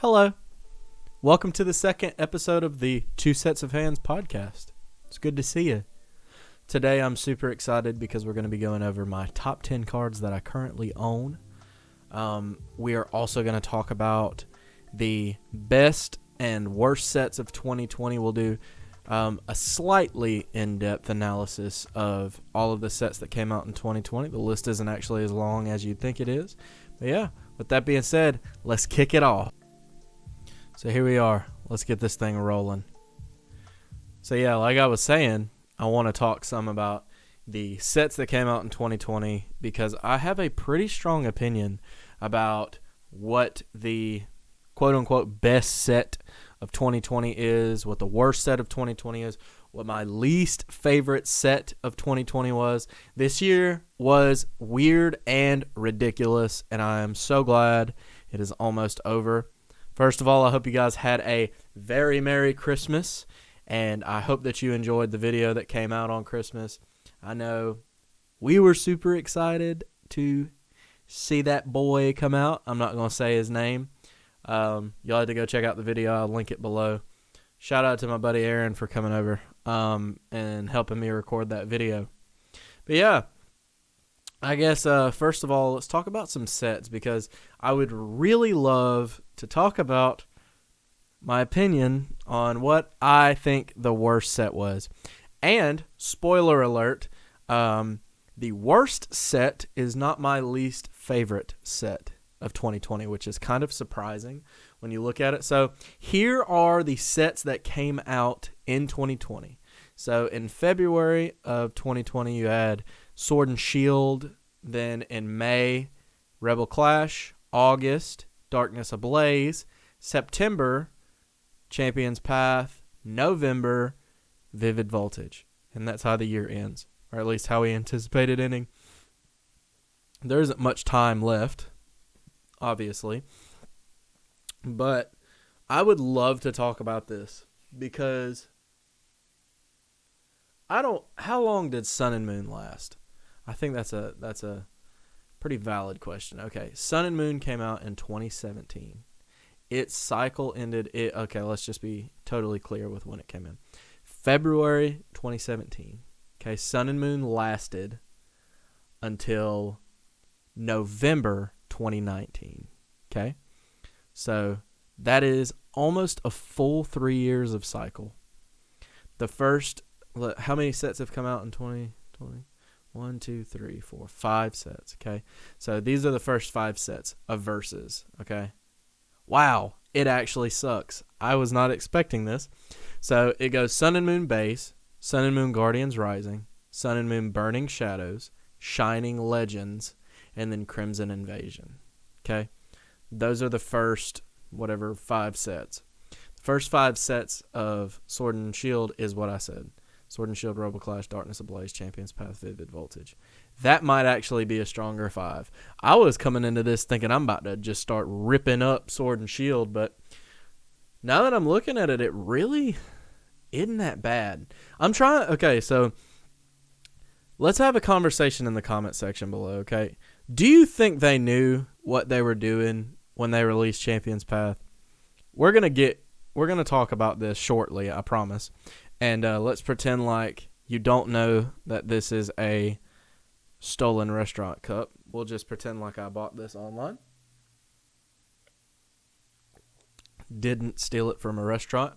Hello. Welcome to the second episode of the Two Sets of Hands podcast. It's good to see you. Today I'm super excited because we're going to be going over my top 10 cards that I currently own. We are also going to talk about the best and worst sets of 2020. We'll do a slightly in-depth analysis of all of the sets that came out in 2020. The list isn't actually as long as you'd think it is. But yeah, with that being said, let's kick it off. So here we are. Let's get this thing rolling. So yeah, like I was saying, I want to talk some about the sets that came out in 2020 because I have a pretty strong opinion about what the quote-unquote best set of 2020 is, what the worst set of 2020 is, what my least favorite set of 2020 was. This year was weird and ridiculous, and I am so glad it is almost over. First of all, I hope you guys had a very Merry Christmas, and I hope that you enjoyed the video that came out on Christmas. I know we were super excited to see that boy come out. I'm not going to say his name. Y'all had to go check out the video. I'll link it below. Shout out to my buddy Aaron for coming over and helping me record that video. But yeah, I guess first of all, let's talk about some sets because I would really love to talk about my opinion on what I think the worst set was. And, spoiler alert, the worst set is not my least favorite set of 2020, which is kind of surprising when you look at it. So here are the sets that came out in 2020. So in February of 2020, you had Sword and Shield. Then in May, Rebel Clash. August, Darkness Ablaze. September, Champion's Path. November, Vivid Voltage. And that's how the year ends, or at least how we anticipated ending. There isn't much time left, obviously. But I would love to talk about this because how long did Sun and Moon last? I think that's a pretty valid question. Okay, Sun and Moon came out in 2017. Its cycle ended. Okay, let's just be totally clear with when it came in. February 2017. Okay, Sun and Moon lasted until November 2019. Okay, so that is almost a full 3 years of cycle. The first, how many sets have come out in 2020? 1, 2, 3, 4, 5 sets, okay? So these are the first 5 sets of verses, okay? Wow, it actually sucks. I was not expecting this. So it goes Sun and Moon Base, Sun and Moon Guardians Rising, Sun and Moon Burning Shadows, Shining Legends, and then Crimson Invasion, okay? Those are the first, 5 sets. The first 5 sets of Sword and Shield is what I said. Sword and Shield, Rebel Clash, Darkness Ablaze, Champion's Path, Vivid Voltage. That might actually be a stronger 5. I was coming into this thinking I'm about to just start ripping up Sword and Shield, but now that I'm looking at it, it really isn't that bad. Okay, so let's have a conversation in the comment section below, okay? Do you think they knew what they were doing when they released Champion's Path? We're going to talk about this shortly, I promise. And let's pretend like you don't know that this is a stolen restaurant cup. We'll just pretend like I bought this online. Didn't steal it from a restaurant.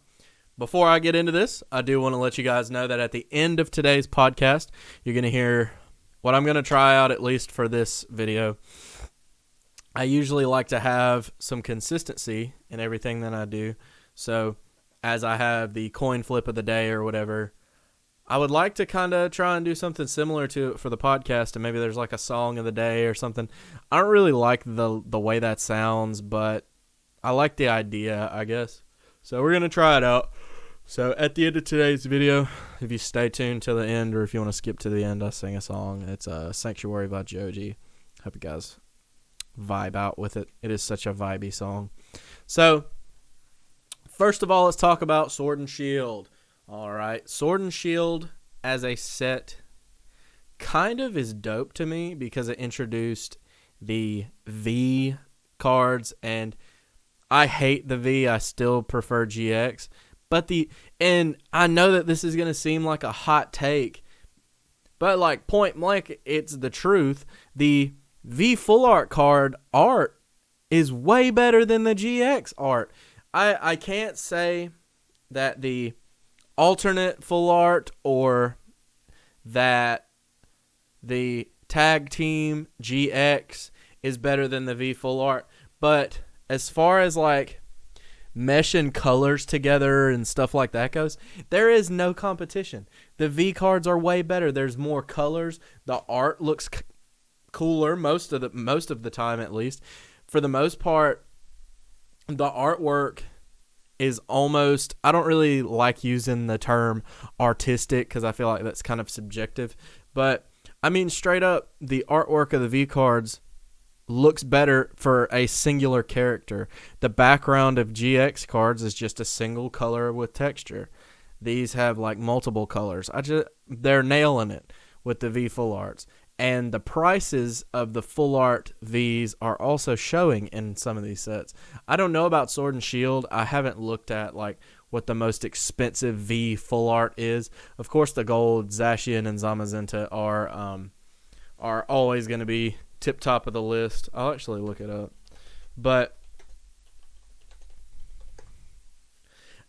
Before I get into this, I do want to let you guys know that at the end of today's podcast, you're going to hear what I'm going to try out, at least for this video. I usually like to have some consistency in everything that I do. So as I have the coin flip of the day or whatever, I would like to kind of try and do something similar to it for the podcast, and maybe there's like a song of the day or something. I don't really like the way that sounds, but I like the idea, I guess. So we're going to try it out. So at the end of today's video, if you stay tuned till the end, or if you want to skip to the end, I sing a song. It's Sanctuary by Joji. Hope you guys vibe out with it. It is such a vibey song. So first of all, let's talk about Sword and Shield. All right, Sword and Shield as a set kind of is dope to me because it introduced the V cards, and I hate the V. I still prefer GX. And I know that this is going to seem like a hot take, but like point blank, it's the truth. The V full art card art is way better than the GX art. I can't say that the alternate full art or that the tag team GX is better than the V full art, but as far as like meshing colors together and stuff like that goes, there is no competition. The V cards are way better. There's more colors. The art looks cooler most of the time, at least. For the most part, the artwork is almost, I don't really like using the term artistic because I feel like that's kind of subjective, but I mean straight up, the artwork of the V cards looks better for a singular character. The background of GX cards is just a single color with texture. These have like multiple colors. They're nailing it with the V full arts. And the prices of the full art Vs are also showing in some of these sets. I don't know about Sword and Shield. I haven't looked at like what the most expensive V full art is. Of course, the gold Zacian and Zamazenta are always going to be tip top of the list. I'll actually look it up. But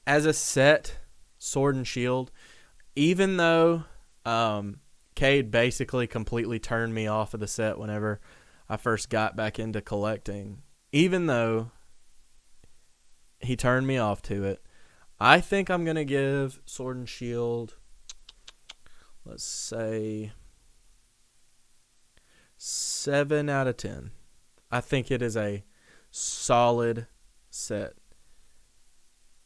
as a set, Sword and Shield, even though Cade basically completely turned me off of the set whenever I first got back into collecting, even though he turned me off to it, I think I'm going to give Sword and Shield, let's say, 7 out of 10. I think it is a solid set.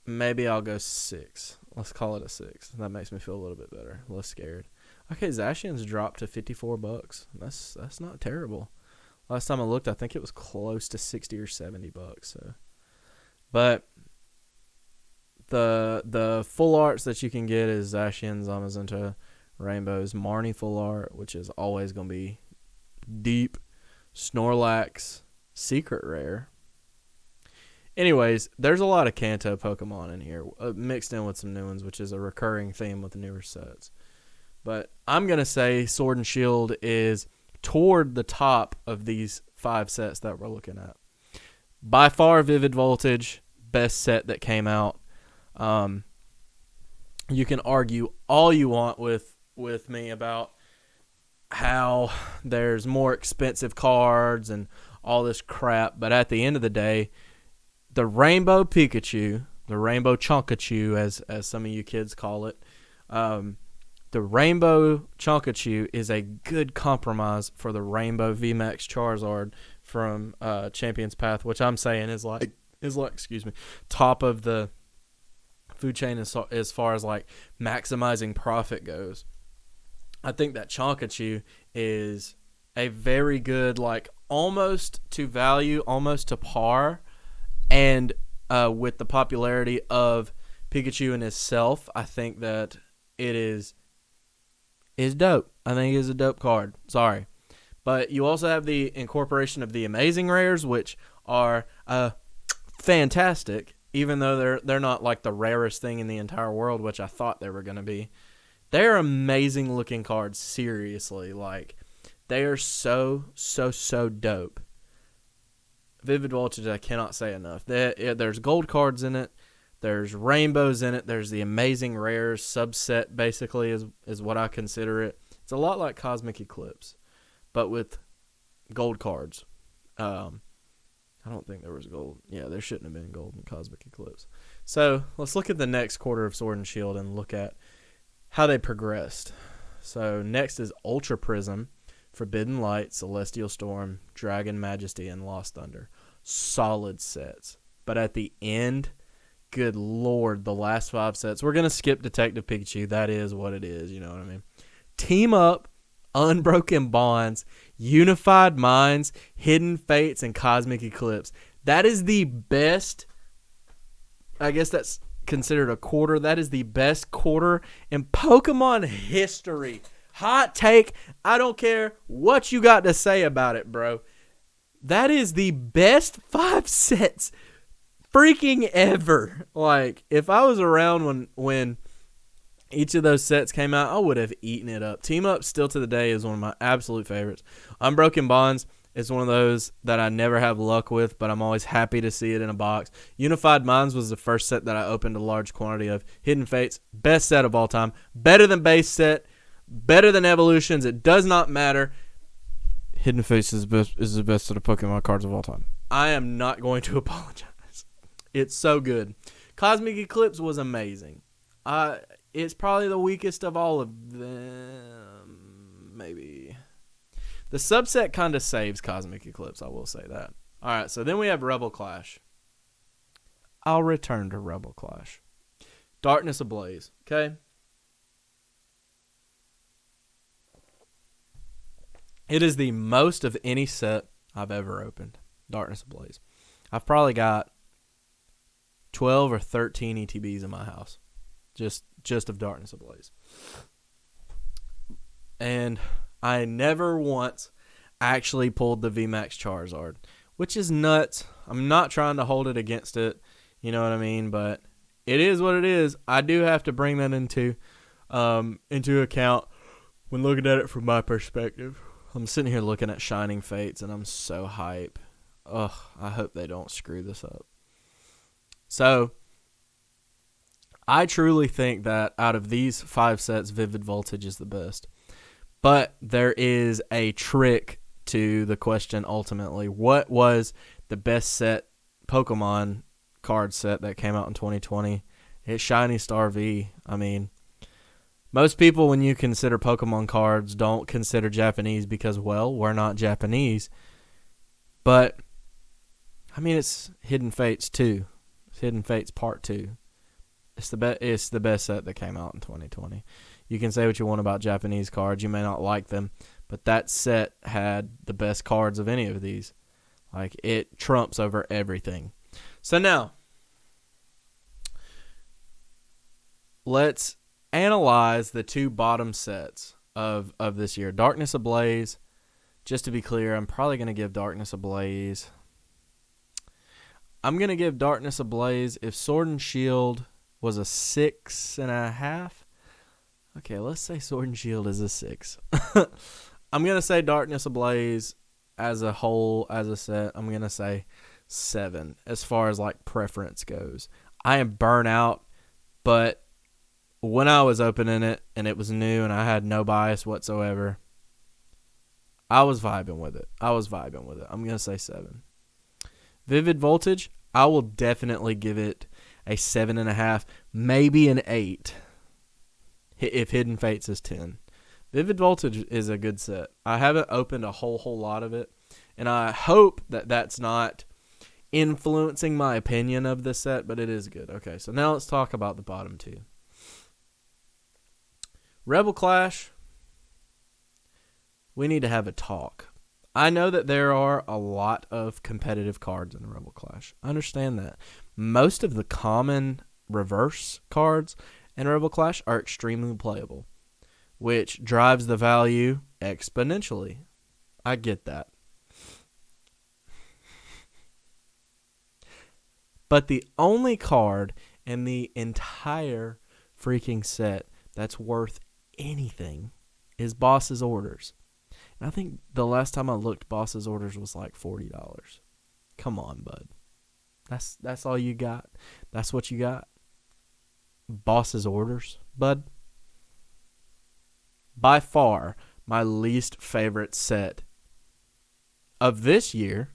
Maybe I'll go 6. Let's call it a 6. That makes me feel a little bit better, less scared. Okay, Zacian's dropped to $54. That's not terrible. Last time I looked, I think it was close to $60 or $70. So, but the full arts that you can get is Zacian, Zamazenta, Rainbow's Marnie full art, which is always going to be deep. Snorlax secret rare. Anyways, there's a lot of Kanto Pokemon in here, mixed in with some new ones, which is a recurring theme with the newer sets. But I'm going to say Sword and Shield is toward the top of these 5 sets that we're looking at. By far, Vivid Voltage, best set that came out. You can argue all you want with me about how there's more expensive cards and all this crap, but at the end of the day, the Rainbow Pikachu, the Rainbow Chonkachu, as some of you kids call it, the Rainbow Chonkachu is a good compromise for the Rainbow VMAX Charizard from Champion's Path, which I'm saying is like top of the food chain as far as like maximizing profit goes. I think that Chonkachu is a very good, like almost to value, almost to par, and with the popularity of Pikachu in itself, I think that it is dope. I think it is a dope card. Sorry. But you also have the incorporation of the amazing rares, which are fantastic, even though they're not like the rarest thing in the entire world, which I thought they were going to be. They're amazing looking cards, seriously. Like, they are so dope. Vivid Voltage, I cannot say enough. There's gold cards in it. There's rainbows in it. There's the amazing rares subset, basically, is what I consider it. It's a lot like Cosmic Eclipse, but with gold cards. I don't think there was gold. Yeah, there shouldn't have been gold in Cosmic Eclipse. So let's look at the next quarter of Sword and Shield and look at how they progressed. So next is Ultra Prism, Forbidden Light, Celestial Storm, Dragon Majesty, and Lost Thunder. Solid sets. But at the end, good lord, the last 5 sets. We're going to skip Detective Pikachu. That is what it is, you know what I mean? Team Up, Unbroken Bonds, Unified Minds, Hidden Fates, and Cosmic Eclipse. That is the best, I guess that's considered a quarter. That is the best quarter in Pokemon history. Hot take. I don't care what you got to say about it, bro. That is the best 5 sets freaking ever. Like, if I was around when each of those sets came out, I would have eaten it up. Team Up still to the day is one of my absolute favorites. Unbroken Bonds is one of those that I never have luck with, but I'm always happy to see it in a box. Unified Minds was the first set that I opened a large quantity of. Hidden Fates, best set of all time. Better than base set, better than Evolutions. It does not matter. Hidden Fates is the best set of Pokemon cards of all time. I am not going to apologize. It's so good. Cosmic Eclipse was amazing. It's probably the weakest of all of them. Maybe. The subset kind of saves Cosmic Eclipse, I will say that. All right, so then we have Rebel Clash. I'll return to Rebel Clash. Darkness Ablaze, okay? It is the most of any set I've ever opened. Darkness Ablaze. I've probably got 12 or 13 ETBs in my house. Just of Darkness Ablaze. And I never once actually pulled the VMAX Charizard, which is nuts. I'm not trying to hold it against it. You know what I mean? But it is what it is. I do have to bring that into account when looking at it from my perspective. I'm sitting here looking at Shining Fates, and I'm so hype. Ugh, I hope they don't screw this up. So, I truly think that out of these 5 sets, Vivid Voltage is the best. But there is a trick to the question ultimately. What was the best set Pokemon card set that came out in 2020? It's Shiny Star V. I mean, most people, when you consider Pokemon cards, don't consider Japanese because, well, we're not Japanese. But, I mean, it's Hidden Fates 2. It's Hidden Fates Part 2. It's the best set that came out in 2020. You can say what you want about Japanese cards. You may not like them, but that set had the best cards of any of these. Like, it trumps over everything. So now, let's analyze the 2 bottom sets of this year. Darkness Ablaze, just to be clear, I'm probably going to give Darkness Ablaze. I'm going to give Darkness Ablaze, if Sword and Shield was a 6.5. Okay, let's say Sword and Shield is a 6. I'm going to say Darkness Ablaze as a whole, as a set, I'm going to say 7 as far as like preference goes. I am burnt out, but when I was opening it and it was new and I had no bias whatsoever, I was vibing with it. I'm going to say 7. Vivid Voltage, I will definitely give it a 7.5, maybe an 8 if Hidden Fates is 10. Vivid Voltage is a good set. I haven't opened a whole lot of it, and I hope that that's not influencing my opinion of this set, but it is good. Okay, so now let's talk about the bottom 2. Rebel Clash, we need to have a talk. I know that there are a lot of competitive cards in Rebel Clash. I understand that. Most of the common reverse cards in Rebel Clash are extremely playable, which drives the value exponentially. I get that. But the only card in the entire freaking set that's worth anything is Boss's Orders. And I think the last time I looked, Boss's Orders was like $40. Come on, bud. That's all you got? That's what you got? Boss's Orders, bud? By far, my least favorite set of this year,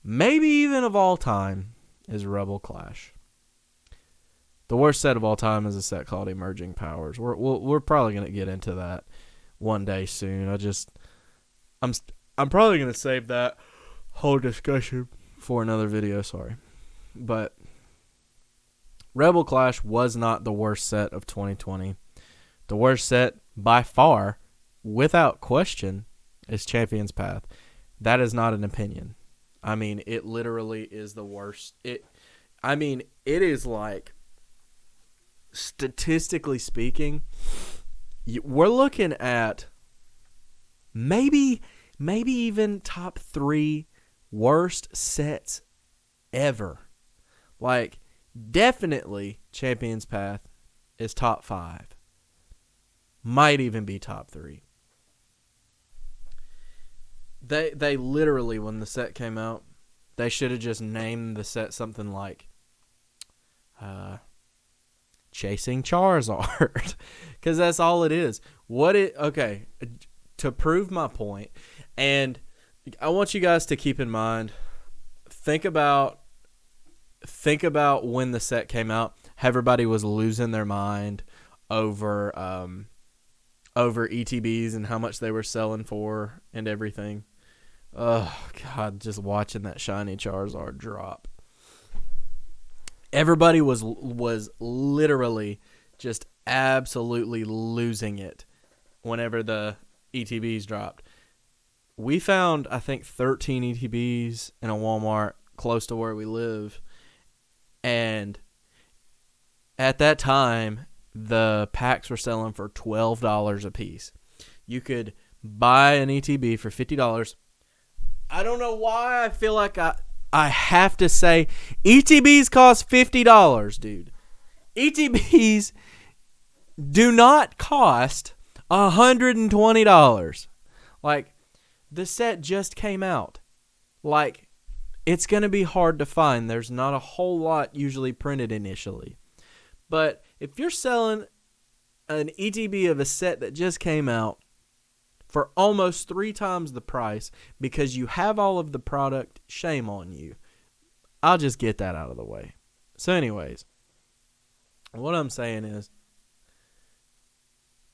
maybe even of all time, is Rebel Clash. The worst set of all time is a set called Emerging Powers. We're probably going to get into that one day soon. I'm probably going to save that whole discussion for another video, sorry. But Rebel Clash was not the worst set of 2020. The worst set, by far, without question, is Champion's Path. That is not an opinion. I mean, it literally is the worst. It is like, statistically speaking, we're looking at maybe even top 3 worst sets ever. Like, definitely Champion's Path is top 5. Might even be top 3. They literally, when the set came out, they should have just named the set something like Chasing Charizard. Because that's all it is. Okay, to prove my point, and I want you guys to keep in mind, think about when the set came out. Everybody was losing their mind over ETBs and how much they were selling for and everything. Oh, God, just watching that shiny Charizard drop. Everybody was literally just absolutely losing it whenever the ETBs dropped. We found, I think, 13 ETBs in a Walmart close to where we live. And at that time, the packs were selling for $12 a piece. You could buy an ETB for $50. I don't know why I feel like I have to say ETBs cost $50, dude. ETBs do not cost $120. Like, the set just came out. Like, it's going to be hard to find. There's not a whole lot usually printed initially. But if you're selling an ETB of a set that just came out for almost 3 times the price because you have all of the product, shame on you. I'll just get that out of the way. So anyways, what I'm saying is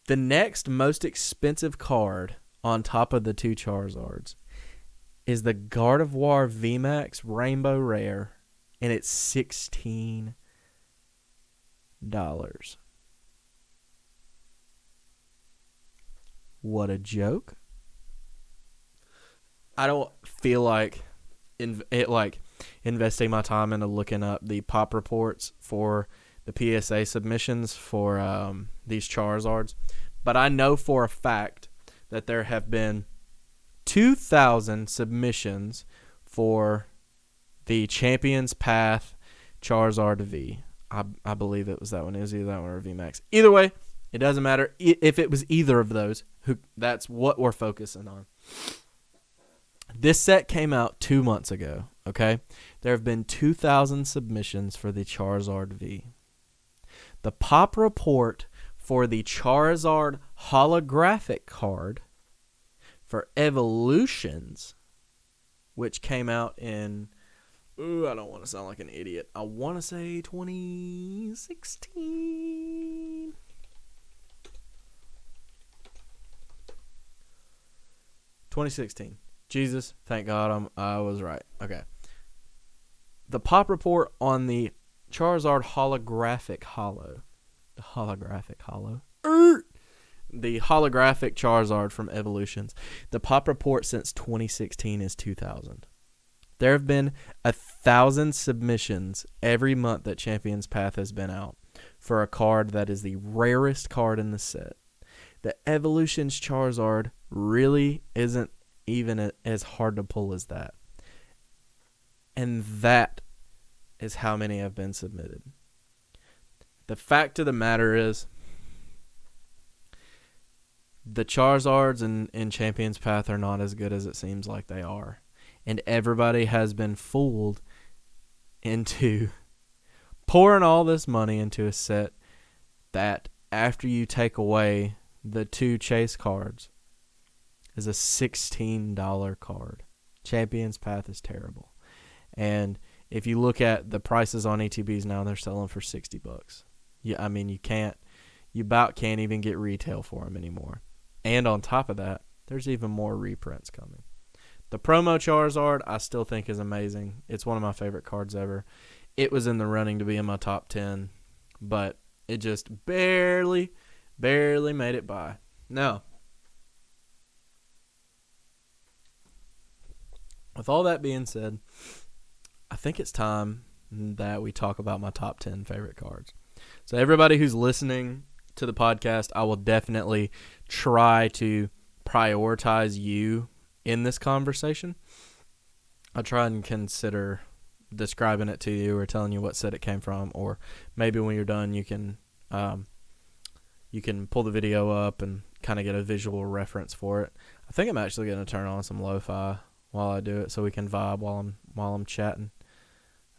the next most expensive card on top of the 2 Charizards is the Gardevoir VMAX Rainbow Rare, and it's $16. What a joke. I don't feel like investing my time into looking up the pop reports for the PSA submissions for these Charizards, but I know for a fact that there have been 2,000 submissions for the Champion's Path Charizard V. I believe it was that one. It was either that one or VMAX. Either way, it doesn't matter. If it was either of those, that's what we're focusing on. This set came out 2 months ago, okay? There have been 2,000 submissions for the Charizard V. The pop report for the Charizard holographic card for Evolutions, which came out in, I don't want to sound like an idiot. I want to say 2016. 2016. Jesus, thank God I was right. Okay. The pop report on the Charizard holographic holo. The holographic holo. The holographic Charizard from Evolutions. The pop report since 2016 is 2,000. There have been 1,000 submissions every month that Champion's Path has been out for a card that is the rarest card in the set. The Evolutions Charizard really isn't even as hard to pull as that. And that is how many have been submitted. The fact of the matter is, the Charizards in Champion's Path are not as good as it seems like they are. And everybody has been fooled into pouring all this money into a set that, after you take away the 2 chase cards, is a $16 card. Champion's Path is terrible. And if you look at the prices on ATBs now, they're selling for $60. Yeah, I mean, you about can't even get retail for them anymore. And on top of that, there's even more reprints coming. The promo Charizard, I still think is amazing. It's one of my favorite cards ever. It was in the running to be in my top 10, but it just barely made it by. Now, with all that being said, I think it's time that we talk about my top 10 favorite cards. So everybody who's listening to the podcast, I will definitely try to prioritize you in this conversation. I try and consider describing it to you or telling you what set it came from, or maybe when you're done you can pull the video up and kind of get a visual reference for it. I think I'm actually going to turn on some lo-fi while I do it so we can vibe while I'm chatting.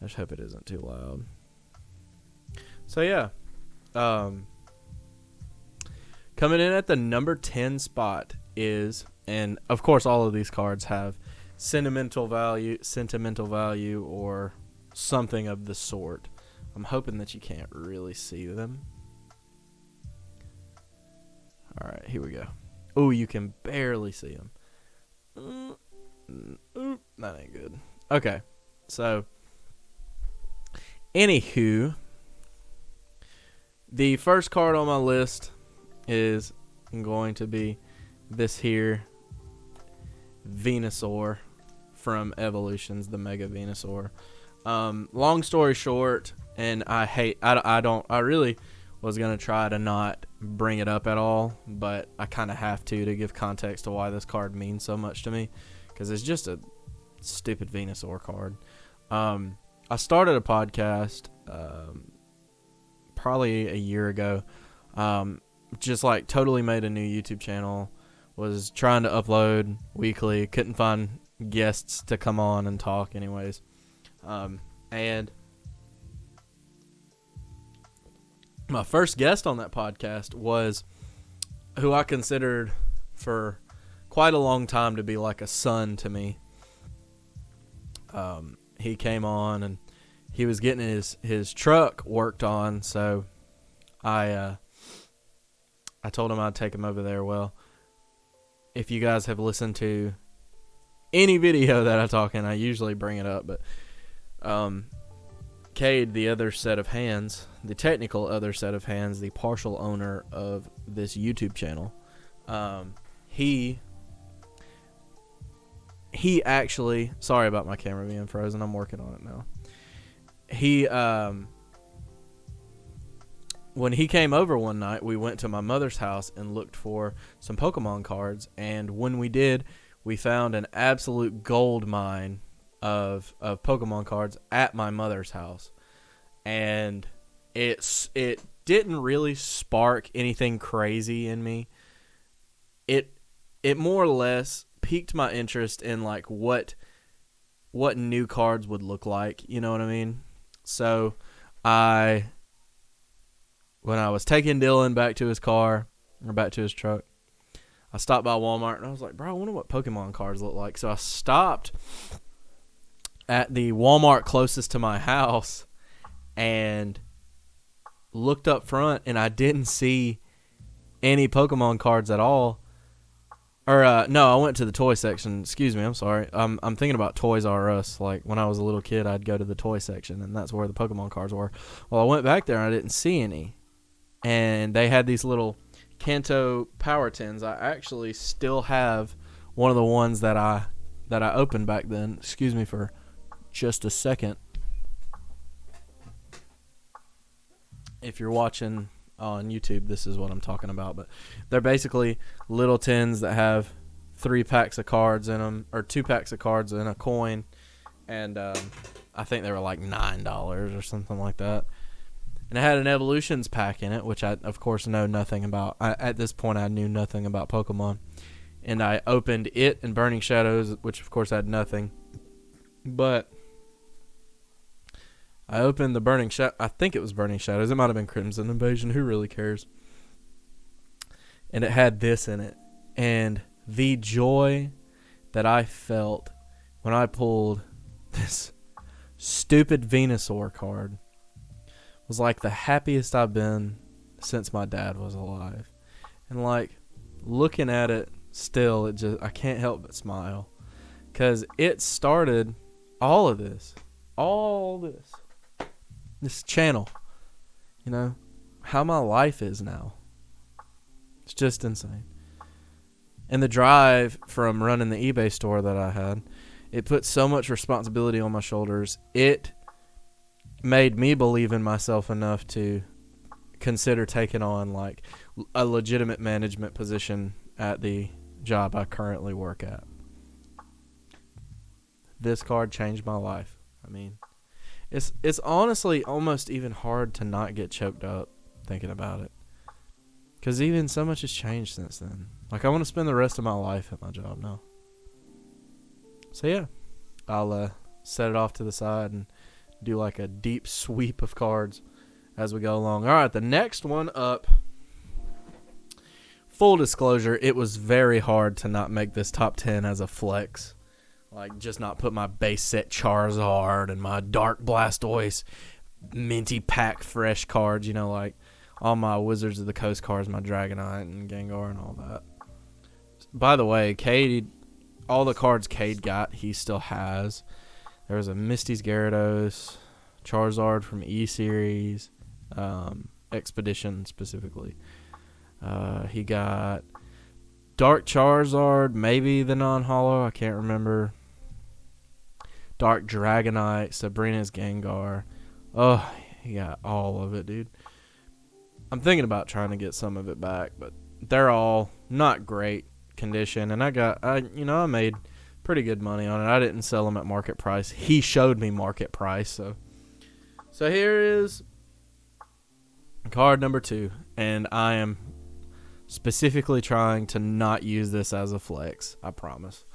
I just hope it isn't too loud. So yeah, coming in at the number 10 spot is, and of course all of these cards have sentimental value or something of the sort. I'm hoping that you can't really see them. Alright, here we go. Oh, you can barely see them. That ain't good. Okay, so anywho, the first card on my list is going to be this here Venusaur from Evolutions, the Mega Venusaur. Long story short, and I really was going to try to not bring it up at all, but I kind of have to give context to why this card means so much to me, because it's just a stupid Venusaur card. I started a podcast probably a year ago, just like totally made a new YouTube channel, was trying to upload weekly, couldn't find guests to come on and talk anyways, and my first guest on that podcast was who I considered for quite a long time to be like a son to me. He came on and he was getting his truck worked on, so I told him I'd take him over there. Well, if you guys have listened to any video that I talk in, I usually bring it up, but Cade, the other set of hands, the technical other set of hands, the partial owner of this YouTube channel, he actually, sorry about my camera being frozen, I'm working on it now. He, when he came over one night, we went to my mother's house and looked for some Pokemon cards, and when we did, we found an absolute gold mine of Pokemon cards at my mother's house. And it didn't really spark anything crazy in me. It more or less piqued my interest in like what new cards would look like, you know what I mean? So when I was taking Dylan back to his car, or back to his truck, I stopped by Walmart and I was like, bro, I wonder what Pokemon cards look like. So I stopped at the Walmart closest to my house and looked up front, and I didn't see any Pokemon cards at all. Or no, I went to the toy section. Excuse me, I'm sorry. I'm thinking about Toys R Us. Like when I was a little kid, I'd go to the toy section, and that's where the Pokemon cards were. Well, I went back there and I didn't see any, and they had these little Kanto power tins. I actually still have one of the ones that I opened back then. Excuse me for just a second. If you're watching on YouTube, this is what I'm talking about. But they're basically little tins that have 3 packs of cards in them, or 2 packs of cards and a coin. And I think they were like $9 or something like that. And it had an Evolutions pack in it, which I, of course, know nothing about. At this point, I knew nothing about Pokemon. And I opened it and Burning Shadows, which, of course, had nothing. But I opened the Burning Shadows. I think it was Burning Shadows. It might have been Crimson Invasion. Who really cares? And it had this in it. And the joy that I felt when I pulled this stupid Venusaur card was like the happiest I've been since my dad was alive. And like looking at it still, I can't help but smile, because it started all this channel, you know, how my life is now. It's just insane. And the drive from running the eBay store that I had, it put so much responsibility on my shoulders. It made me believe in myself enough to consider taking on like a legitimate management position at the job I currently work at. This card changed my life. I mean, It's honestly almost even hard to not get choked up thinking about it. Because even so much has changed since then. Like, I want to spend the rest of my life at my job now. So, yeah. I'll set it off to the side and do like a deep sweep of cards as we go along. All right, the next one up. Full disclosure, it was very hard to not make this top 10 as a flex. Like, just not put my base set Charizard and my Dark Blastoise minty pack fresh cards, you know, like all my Wizards of the Coast cards, my Dragonite and Gengar and all that. By the way, Cade, all the cards Cade got, he still has. There was a Misty's Gyarados, Charizard from E-Series, Expedition specifically. He got Dark Charizard, maybe the non-holo, I can't remember. Dark Dragonite, Sabrina's Gengar. Oh, he got all of it, dude. I'm thinking about trying to get some of it back, but they're all not great condition. And I made pretty good money on it. I didn't sell them at market price. He showed me market price. So here is card number 2. And I am specifically trying to not use this as a flex, I promise.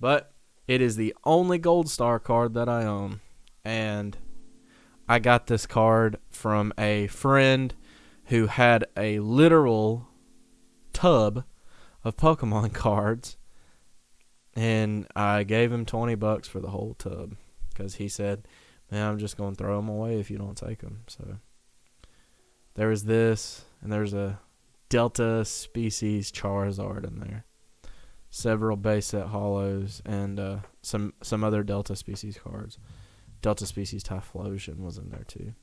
But it is the only Gold Star card that I own. And I got this card from a friend who had a literal tub of Pokemon cards, and I gave him $20 for the whole tub because he said, man, I'm just going to throw them away if you don't take them. So there was this, and there's a Delta Species Charizard in there, several base set holos, and some other Delta Species cards. Delta Species Typhlosion was in there too.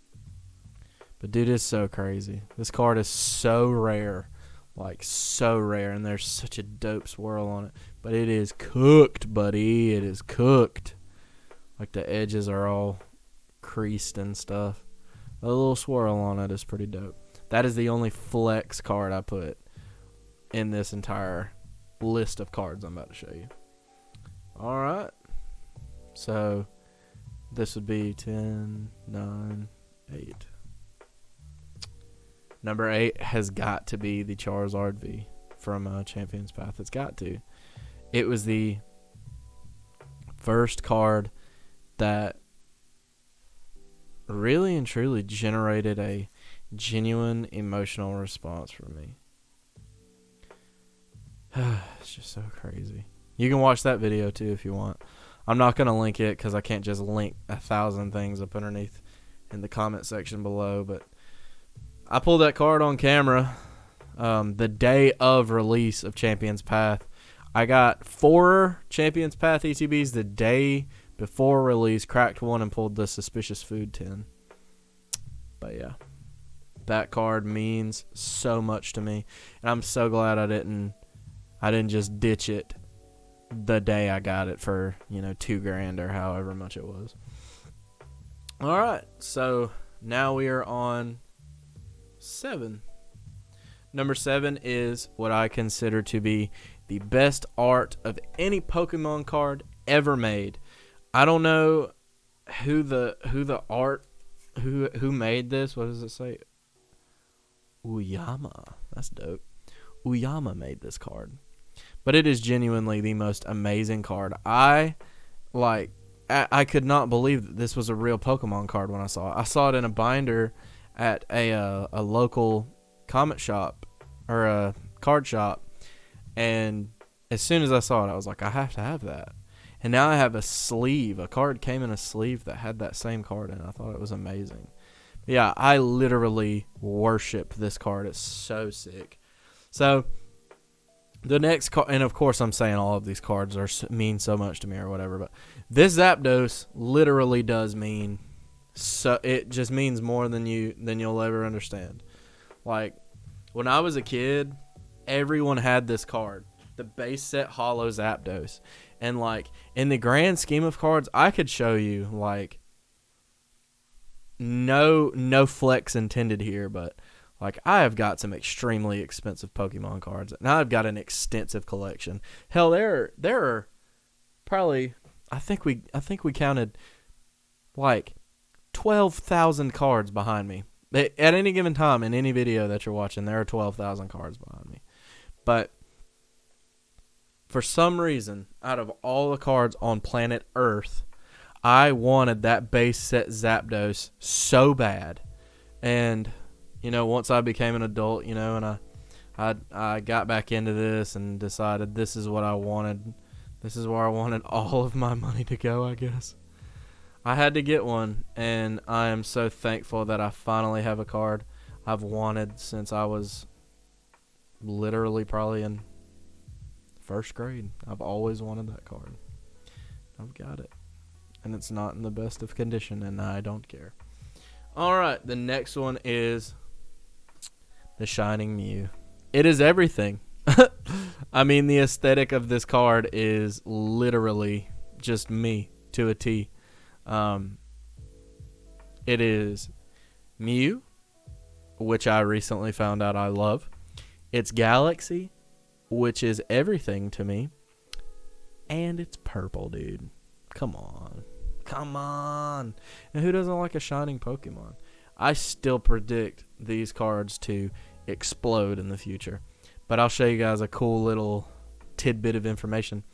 But dude, it's so crazy. This card is so rare. Like, so rare. And there's such a dope swirl on it. But it is cooked, buddy. It is cooked. Like, the edges are all creased and stuff. A little swirl on it is pretty dope. That is the only flex card I put in this entire list of cards I'm about to show you. Alright. So, this would be 10, 9, 8. Number 8 has got to be the Charizard V from Champion's Path. It's got to. It was the first card that really and truly generated a genuine emotional response from me. It's just so crazy. You can watch that video too if you want. I'm not going to link it because I can't just link 1,000 things up underneath in the comment section below, but I pulled that card on camera the day of release of Champion's Path. I got 4 Champion's Path ETBs the day before release, cracked one, and pulled the Suspicious Food 10. But yeah, that card means so much to me, and I'm so glad I didn't just ditch it the day I got it for, $2,000 or however much it was. All right, so now we are on 7. Number 7 is what I consider to be the best art of any Pokemon card ever made. I don't know who made this. What does it say? Uyama. That's dope. Uyama made this card. But it is genuinely the most amazing card. I could not believe that this was a real Pokemon card when I saw it. I saw it in a binder at a local comic shop or a card shop, and as soon as I saw it, I was like, I have to have that. And now I have a sleeve. A card came in a sleeve that had that same card in it. I thought it was amazing. But yeah, I literally worship this card. It's so sick. So the next card, and of course I'm saying all of these cards mean so much to me or whatever, but this Zapdos literally does mean, so it just means more than you'll ever understand. Like, when I was a kid, everyone had this card, the base set holo Zapdos, and like in the grand scheme of cards, I could show you like no flex intended here, but like I have got some extremely expensive Pokemon cards, and I've got an extensive collection. Hell, there are probably I think we counted like 12,000 cards behind me. At any given time in any video that you're watching, there are 12,000 cards behind me. But for some reason, out of all the cards on planet Earth, I wanted that base set Zapdos so bad. And, once I became an adult, and I got back into this and decided this is what I wanted. This is where I wanted all of my money to go, I guess. I had to get one, and I am so thankful that I finally have a card I've wanted since I was literally probably in first grade. I've always wanted that card. I've got it. And it's not in the best of condition, and I don't care. Alright, the next one is the Shining Mew. It is everything. I mean, the aesthetic of this card is literally just me to a T. It is Mew, which I recently found out I love. It's Galaxy, which is everything to me. And it's purple, dude. Come on. And who doesn't like a shining Pokemon? I still predict these cards to explode in the future. But I'll show you guys a cool little tidbit of information.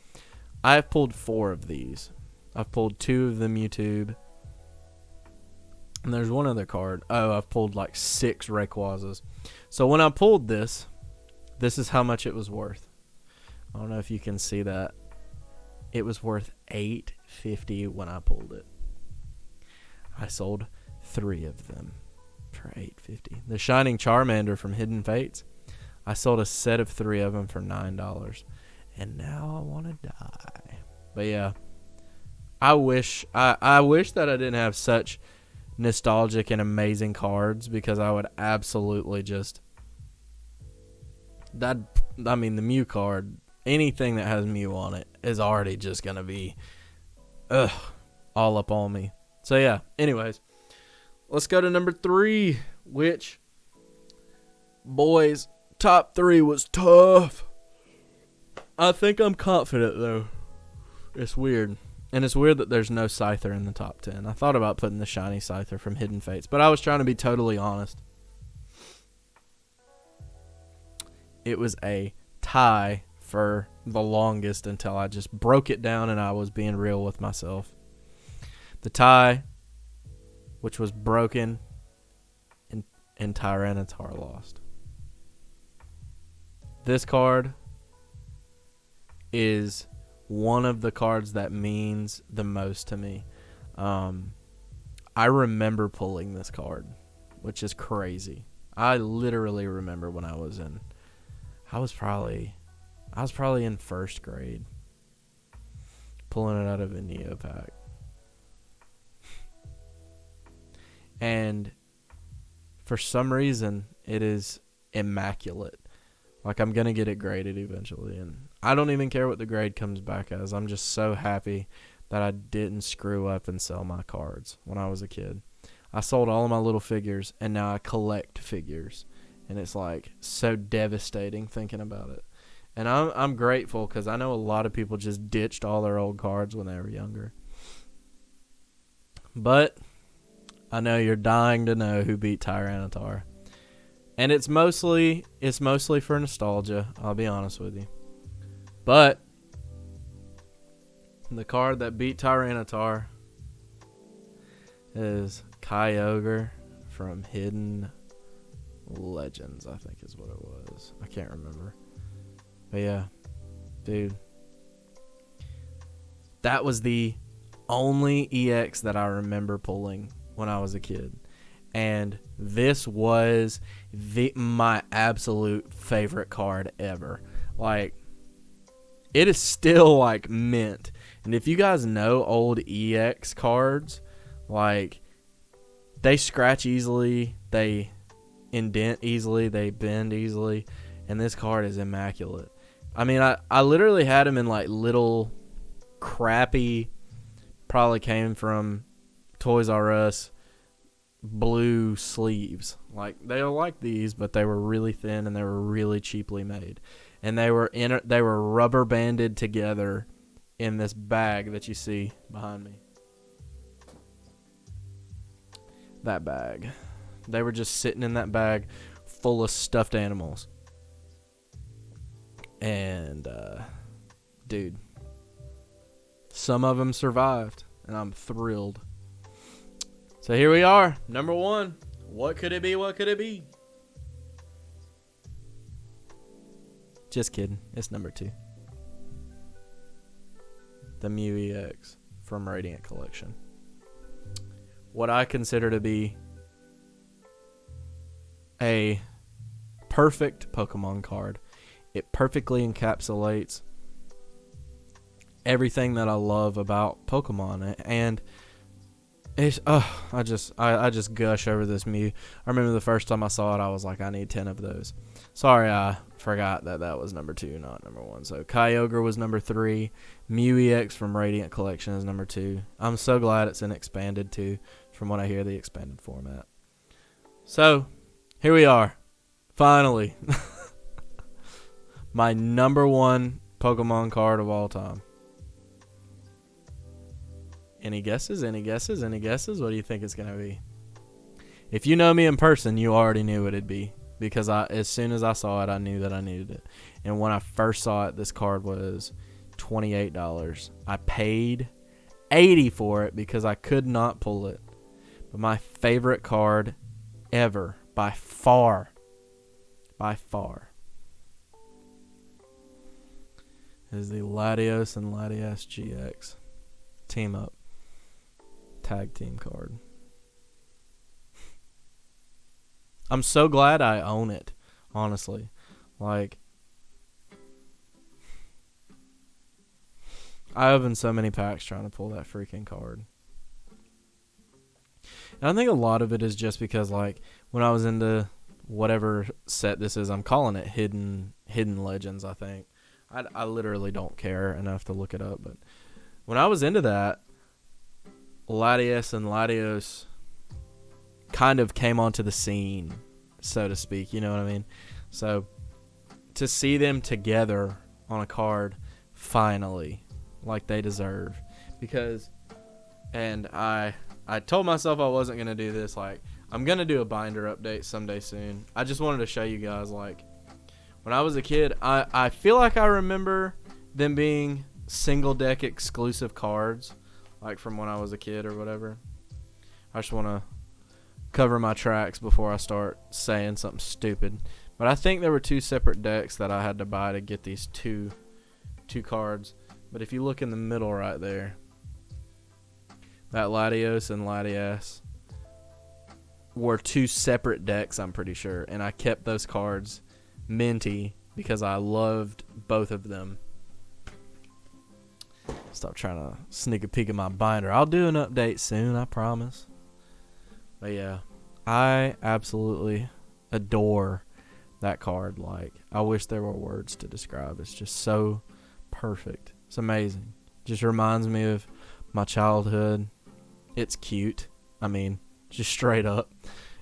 I've pulled 4 of these. I've pulled 2 of the Mewtwo. And there's one other card. Oh, I've pulled like 6 Rayquazas. So when I pulled this is how much it was worth. I don't know if you can see that. It was worth $8.50 when I pulled it. I sold 3 of them for $8.50. The Shining Charmander from Hidden Fates. I sold a set of 3 of them for $9. And now I want to die. But yeah. I wish that I didn't have such nostalgic and amazing cards, because I would absolutely just the Mew card, anything that has Mew on it is already just gonna be all up on me. So yeah, anyways, let's go to number 3, which, boys, top 3 was tough. I think I'm confident though. It's weird. And it's weird that there's no Scyther in the top 10. I thought about putting the shiny Scyther from Hidden Fates, but I was trying to be totally honest. It was a tie for the longest until I just broke it down and I was being real with myself. The tie, which was broken, and Tyranitar lost. This card is one of the cards that means the most to me. I remember pulling this card, which is crazy. I literally remember when I was probably in first grade, pulling it out of a Neopack. And for some reason, it is immaculate. Like, I'm going to get it graded eventually, and I don't even care what the grade comes back as. I'm just so happy that I didn't screw up and sell my cards when I was a kid. I sold all of my little figures, and now I collect figures, and it's like so devastating thinking about it. And I'm grateful, because I know a lot of people just ditched all their old cards when they were younger. But I know you're dying to know who beat Tyranitar. And it's mostly for nostalgia, I'll be honest with you. But the card that beat Tyranitar is Kyogre from Hidden Legends, I think is what it was. I can't remember. But yeah, dude. That was the only EX that I remember pulling when I was a kid. And this was my absolute favorite card ever. Like, it is still like mint. And if you guys know old EX cards, like, they scratch easily, they indent easily, they bend easily, and this card is immaculate. I mean, I literally had them in like little crappy, probably came from Toys R Us, blue sleeves. Like, they were like these, but they were really thin and they were really cheaply made, and they were rubber banded together in this bag that you see behind me. that bag. They were just sitting in that bag full of stuffed animals. And, dude, some of them survived, and I'm thrilled. So here we are, number 1. What could it be? What could it be? Just kidding. It's number 2. The Mew EX from Radiant Collection. What I consider to be a perfect Pokemon card. It perfectly encapsulates everything that I love about Pokemon, and it's I just gush over this Mew. I remember the first time I saw it, I was like, I need 10 of those. Sorry, I forgot that was number 2, not number 1. So Kyogre was number 3. Mew EX from Radiant Collection is number 2. I'm so glad it's in expanded too, from what I hear, the expanded format. So here we are, finally. My number 1 Pokemon card of all time. Any guesses? Any guesses? Any guesses? What do you think it's going to be? If you know me in person, you already knew what it'd be. Because as soon as I saw it, I knew that I needed it. And when I first saw it, this card was $28. I paid $80 for it because I could not pull it. But my favorite card ever, by far, is the Latios and Latias GX team up tag team card. I'm so glad I own it, honestly. Like, I opened so many packs trying to pull that freaking card. And I think a lot of it is just because, like, when I was into whatever set this is, I'm calling it Hidden Legends, I think. I literally don't care enough to look it up, but when I was into that, Latias and Latios kind of came onto the scene, so to speak, you know what I mean? So to see them together on a card, finally, like they deserve, because, and I told myself I wasn't going to do this, like, I'm going to do a binder update someday soon. I just wanted to show you guys, like, when I was a kid, I feel like I remember them being single deck exclusive cards, like from when I was a kid or whatever. I just want to cover my tracks before I start saying something stupid. But I think there were 2 separate decks that I had to buy to get these two cards. But if you look in the middle right there, that Latios and Latias were 2 separate decks, I'm pretty sure. And I kept those cards minty because I loved both of them. Stop trying to sneak a peek at my binder. I'll do an update soon, I promise. But yeah, I absolutely adore that card. Like, I wish there were words to describe. It's just so perfect. It's amazing. Just reminds me of my childhood. It's cute. I mean, just straight up.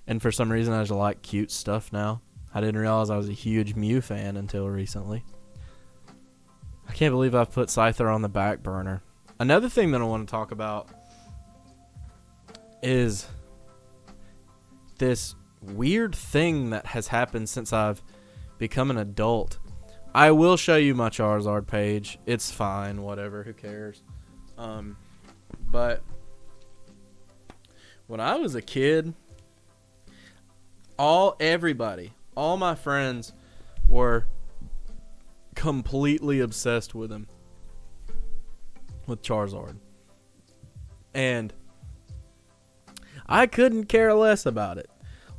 And for some reason, I just like cute stuff now. I didn't realize I was a huge Mew fan until recently. I can't believe I've put Scyther on the back burner. Another thing that I want to talk about is this weird thing that has happened since I've become an adult. I will show you my Charizard page. It's fine, whatever, who cares? But when I was a kid, all my friends were completely obsessed with him, with Charizard. And I couldn't care less about it.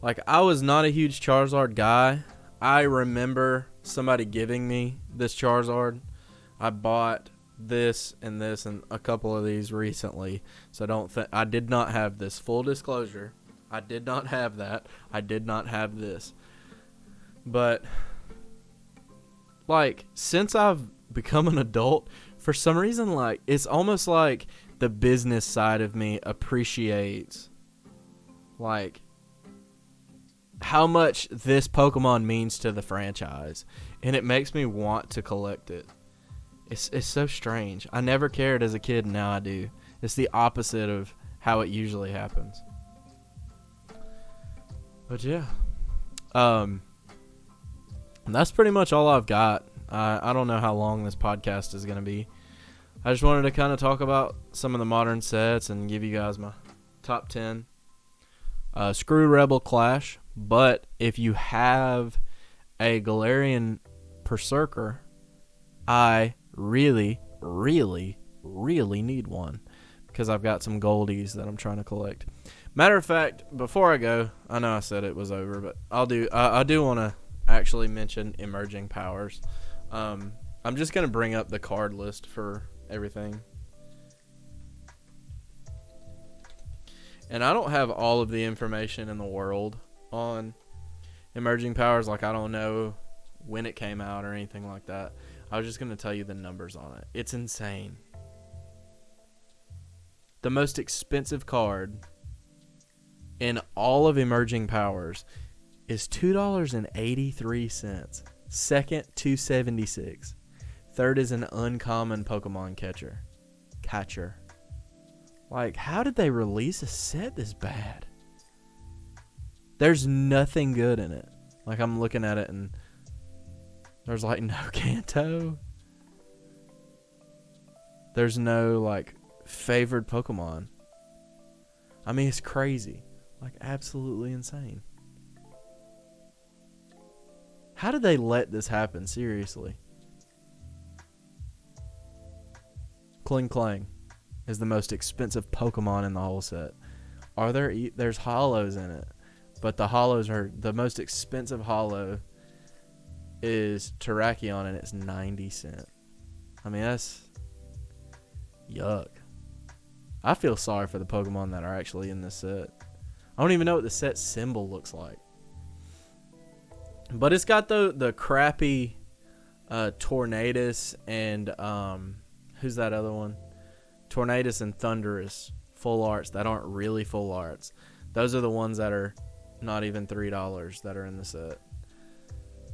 Like, I was not a huge Charizard guy. I remember somebody giving me this Charizard. I bought this and a couple of these recently. So I did not have this. Full disclosure, I did not have that. I did not have this. But, like, since I've become an adult, for some reason, like, it's almost like the business side of me appreciates, like, how much this Pokemon means to the franchise. And it makes me want to collect it. It's so strange. I never cared as a kid, and now I do. It's the opposite of how it usually happens. But yeah. That's pretty much all I've got. I don't know how long this podcast is going to be. I just wanted to kind of talk about some of the modern sets and give you guys my top 10. Screw Rebel Clash. But if you have a Galarian Berserker, I really, really, really need one. Because I've got some goldies that I'm trying to collect. Matter of fact, before I go, I know I said it was over, but I do want to actually mention emerging powers. I'm just going to bring up the card list for everything. And I don't have all of the information in the world on emerging powers. Like, I don't know when it came out or anything like that. I was just going to tell you the numbers on it. It's insane. The most expensive card in all of emerging powers is $2.83. Second, $2.76. Third is an uncommon Pokemon catcher. Like, how did they release a set this bad? There's nothing good in it. Like, I'm looking at it and there's like no Kanto. There's no like favored Pokemon. I mean, it's crazy. Like, absolutely insane. How did they let this happen? Seriously. Kling Klang is the most expensive Pokemon in the whole set. There's hollows in it, but the hollows are the most expensive hollow is Terrakion, and it's 90 cents. I mean, that's yuck. I feel sorry for the Pokemon that are actually in this set. I don't even know what the set symbol looks like. But it's got the crappy Tornadus and who's that other one? Tornadus and Thundurus full arts that aren't really full arts. Those are the ones that are not even $3 that are in the set.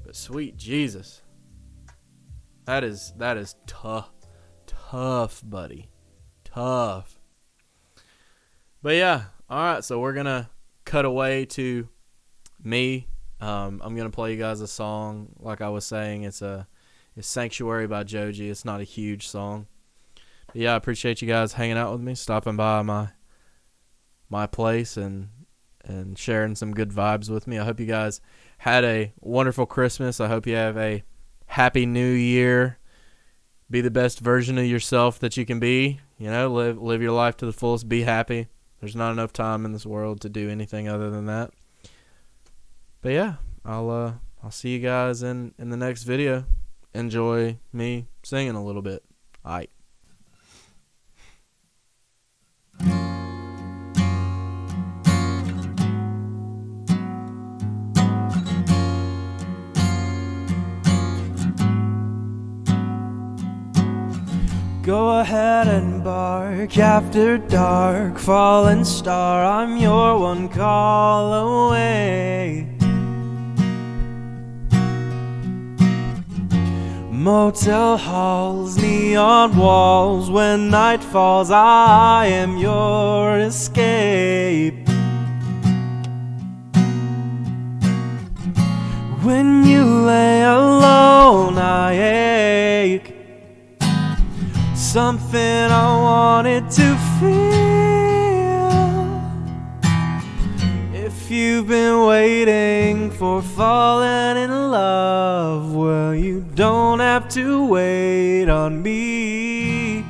But sweet Jesus. That is tough. Tough, buddy. Tough. But yeah, alright, so we're gonna cut away to me. I'm gonna play you guys a song. Like I was saying, it's Sanctuary by Joji. It's not a huge song. But yeah, I appreciate you guys hanging out with me, stopping by my place and sharing some good vibes with me. I hope you guys had a wonderful Christmas. I hope you have a happy new year. Be the best version of yourself that you can be. You know, live your life to the fullest. Be happy. There's not enough time in this world to do anything other than that. But yeah, I'll see you guys in the next video. Enjoy me singing a little bit. Aight. Go ahead and bark after dark, fallen star, I'm your one call away. Motel halls, neon walls, when night falls, I am your escape. When you lay alone, I ache. Something I wanted to feel. If you've been waiting for falling in love, well, you don't have to wait on me.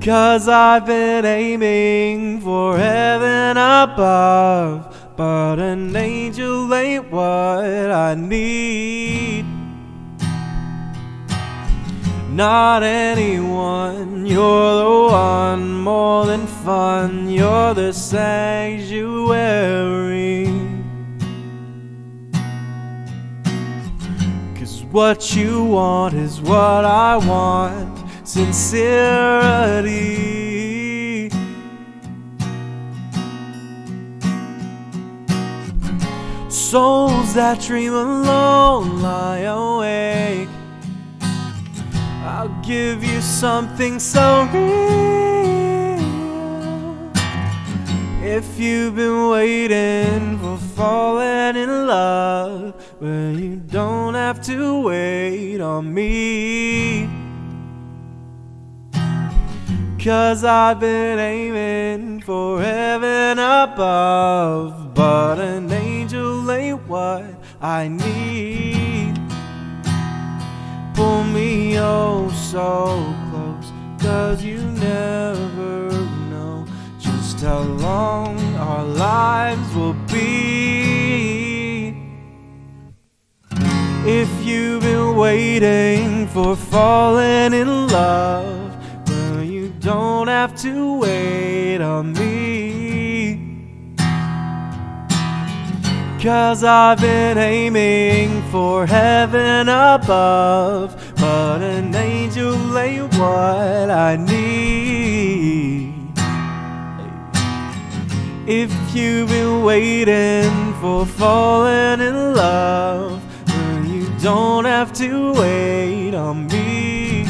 'Cause I've been aiming for heaven above, but an angel ain't what I need. Not anyone, you're the one, more than fun, you're the sanctuary. 'Cause what you want is what I want, sincerity. Souls that dream alone lie awake. I'll give you something so real. If you've been waiting for falling in love, well, you don't have to wait on me. 'Cause I've been aiming for heaven above, but an angel ain't what I need. Pull me oh so close, 'cause you never know just how long our lives will be. If you've been waiting for falling in love, well, you don't have to wait on me. 'Cause I've been aiming for heaven above, but an angel ain't what I need. If you've been waiting for falling in love, well, you don't have to wait on me.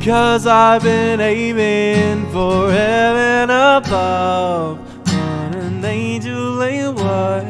'Cause I've been aiming for heaven above, but an angel ain't what